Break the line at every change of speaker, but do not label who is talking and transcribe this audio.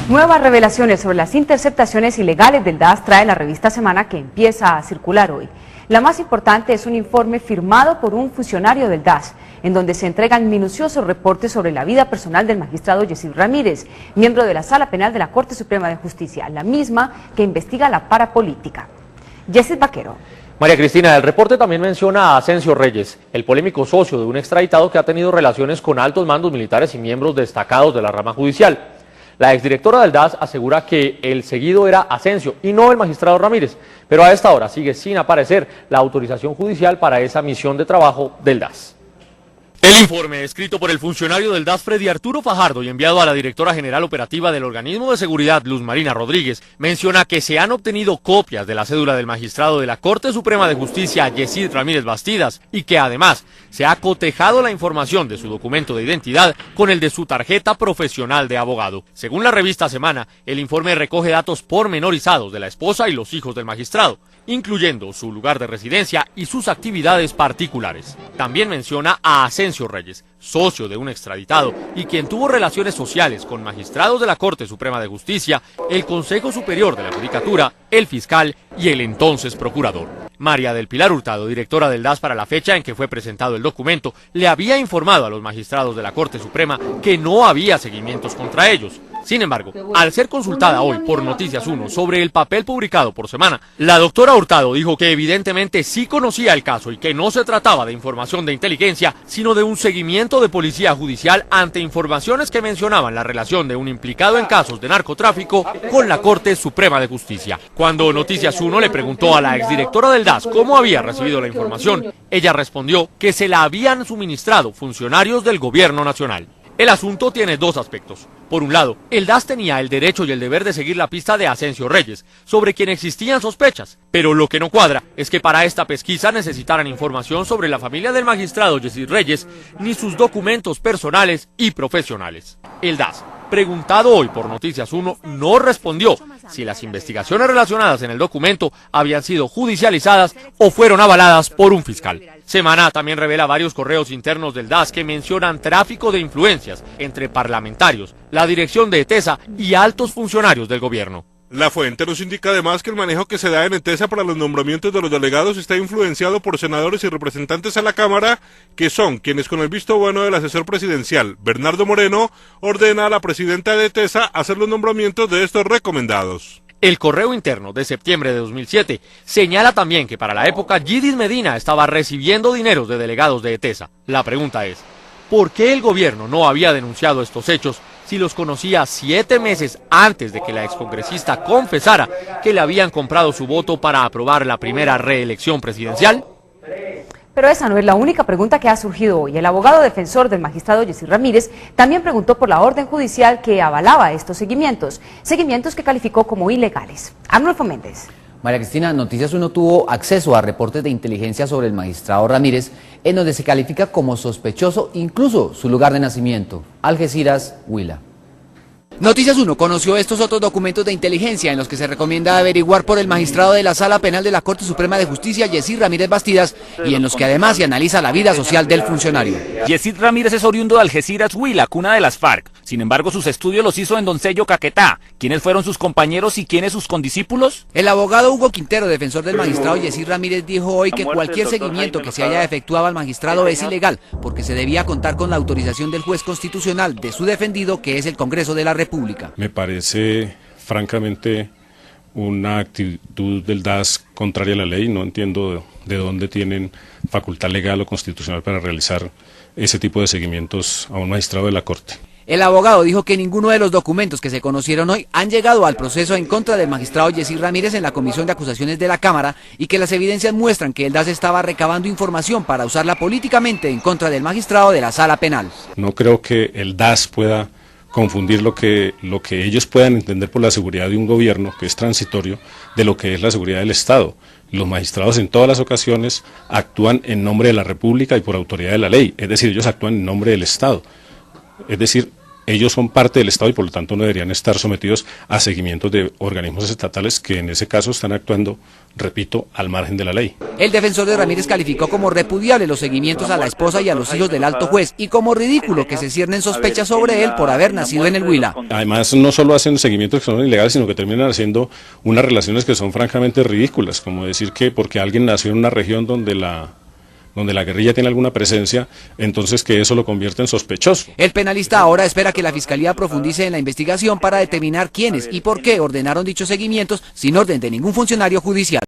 Nuevas revelaciones sobre las interceptaciones ilegales del DAS trae la revista Semana, que empieza a circular hoy. La más importante es un informe firmado por un funcionario del DAS, en donde se entregan minuciosos reportes sobre la vida personal del magistrado Yesid Ramírez, miembro de la Sala Penal de la Corte Suprema de Justicia, la misma que investiga la parapolítica. Yesid Vaquero.
María Cristina, el reporte también menciona a Asensio Reyes, el polémico socio de un extraditado que ha tenido relaciones con altos mandos militares y miembros destacados de la rama judicial. La exdirectora del DAS asegura que el seguido era Asensio y no el magistrado Ramírez, pero a esta hora sigue sin aparecer la autorización judicial para esa misión de trabajo del DAS. El informe, escrito por el funcionario del DAS Freddy Arturo Fajardo y enviado a la directora general operativa del organismo de seguridad Luz Marina Rodríguez, menciona que se han obtenido copias de la cédula del magistrado de la Corte Suprema de Justicia Yesid Ramírez Bastidas y que además se ha cotejado la información de su documento de identidad con el de su tarjeta profesional de abogado. Según la revista Semana, el informe recoge datos pormenorizados de la esposa y los hijos del magistrado, incluyendo su lugar de residencia y sus actividades particulares. También menciona a Asensio Reyes, socio de un extraditado y quien tuvo relaciones sociales con magistrados de la Corte Suprema de Justicia, el Consejo Superior de la Judicatura, el fiscal y el entonces procurador. María del Pilar Hurtado, directora del DAS para la fecha en que fue presentado el documento, le había informado a los magistrados de la Corte Suprema que no había seguimientos contra ellos. Sin embargo, al ser consultada hoy por Noticias 1 sobre el papel publicado por Semana, la doctora Hurtado dijo que evidentemente sí conocía el caso y que no se trataba de información de inteligencia, sino de un seguimiento de policía judicial ante informaciones que mencionaban la relación de un implicado en casos de narcotráfico con la Corte Suprema de Justicia. Cuando Noticias 1 le preguntó a la exdirectora del DAS cómo había recibido la información, ella respondió que se la habían suministrado funcionarios del Gobierno Nacional. El asunto tiene dos aspectos. Por un lado, el DAS tenía el derecho y el deber de seguir la pista de Asensio Reyes, sobre quien existían sospechas. Pero lo que no cuadra es que para esta pesquisa necesitaran información sobre la familia del magistrado Yesid Reyes, ni sus documentos personales y profesionales. El DAS, preguntado hoy por Noticias 1, no respondió si las investigaciones relacionadas en el documento habían sido judicializadas o fueron avaladas por un fiscal. Semana también revela varios correos internos del DAS que mencionan tráfico de influencias entre parlamentarios, la dirección de ETESA y altos funcionarios del gobierno.
La fuente nos indica además que el manejo que se da en ETESA para los nombramientos de los delegados está influenciado por senadores y representantes a la Cámara, que son quienes con el visto bueno del asesor presidencial, Bernardo Moreno, ordena a la presidenta de ETESA hacer los nombramientos de estos recomendados.
El correo interno de septiembre de 2007 señala también que para la época Yidis Medina estaba recibiendo dineros de delegados de ETESA. La pregunta es, ¿por qué el gobierno no había denunciado estos hechos si los conocía 7 meses antes de que la excongresista confesara que le habían comprado su voto para aprobar la primera reelección presidencial?
Pero esa no es la única pregunta que ha surgido hoy. El abogado defensor del magistrado Yesid Ramírez también preguntó por la orden judicial que avalaba estos seguimientos que calificó como ilegales. Arnulfo Méndez.
María Cristina, Noticias 1 tuvo acceso a reportes de inteligencia sobre el magistrado Ramírez, en donde se califica como sospechoso incluso su lugar de nacimiento, Algeciras, Huila.
Noticias 1 conoció estos otros documentos de inteligencia en los que se recomienda averiguar por el magistrado de la Sala Penal de la Corte Suprema de Justicia, Yesid Ramírez Bastidas, y en los que además se analiza la vida social del funcionario.
Yesid Ramírez es oriundo de Algeciras, Huila, cuna de las FARC. Sin embargo, sus estudios los hizo en Doncello, Caquetá. ¿Quiénes fueron sus compañeros y quiénes sus condiscípulos?
El abogado Hugo Quintero, defensor del magistrado Yesid Ramírez, dijo hoy que cualquier seguimiento que se haya efectuado al magistrado es ilegal, porque se debía contar con la autorización del juez constitucional de su defendido, que es el Congreso de la República.
Me parece, francamente, una actitud del DAS contraria a la ley. No entiendo de dónde tienen facultad legal o constitucional para realizar ese tipo de seguimientos a un magistrado de la Corte.
El abogado dijo que ninguno de los documentos que se conocieron hoy han llegado al proceso en contra del magistrado Yesid Ramírez en la Comisión de Acusaciones de la Cámara y que las evidencias muestran que el DAS estaba recabando información para usarla políticamente en contra del magistrado de la Sala Penal.
No creo que el DAS pueda confundir lo que ellos puedan entender por la seguridad de un gobierno, que es transitorio, de lo que es la seguridad del Estado. Los magistrados en todas las ocasiones actúan en nombre de la República y por autoridad de la ley, es decir, ellos actúan en nombre del Estado. Es decir, ellos son parte del Estado y por lo tanto no deberían estar sometidos a seguimientos de organismos estatales que en ese caso están actuando, repito, al margen de la ley.
El defensor de Ramírez calificó como repudiable los seguimientos a la esposa y a los hijos del alto juez y como ridículo que se ciernen sospechas sobre él por haber nacido en el Huila.
Además, no solo hacen seguimientos que son ilegales, sino que terminan haciendo unas relaciones que son francamente ridículas, como decir que porque alguien nació en una región donde la guerrilla tiene alguna presencia, entonces que eso lo convierte en sospechoso.
El penalista ahora espera que la Fiscalía profundice en la investigación para determinar quiénes y por qué ordenaron dichos seguimientos sin orden de ningún funcionario judicial.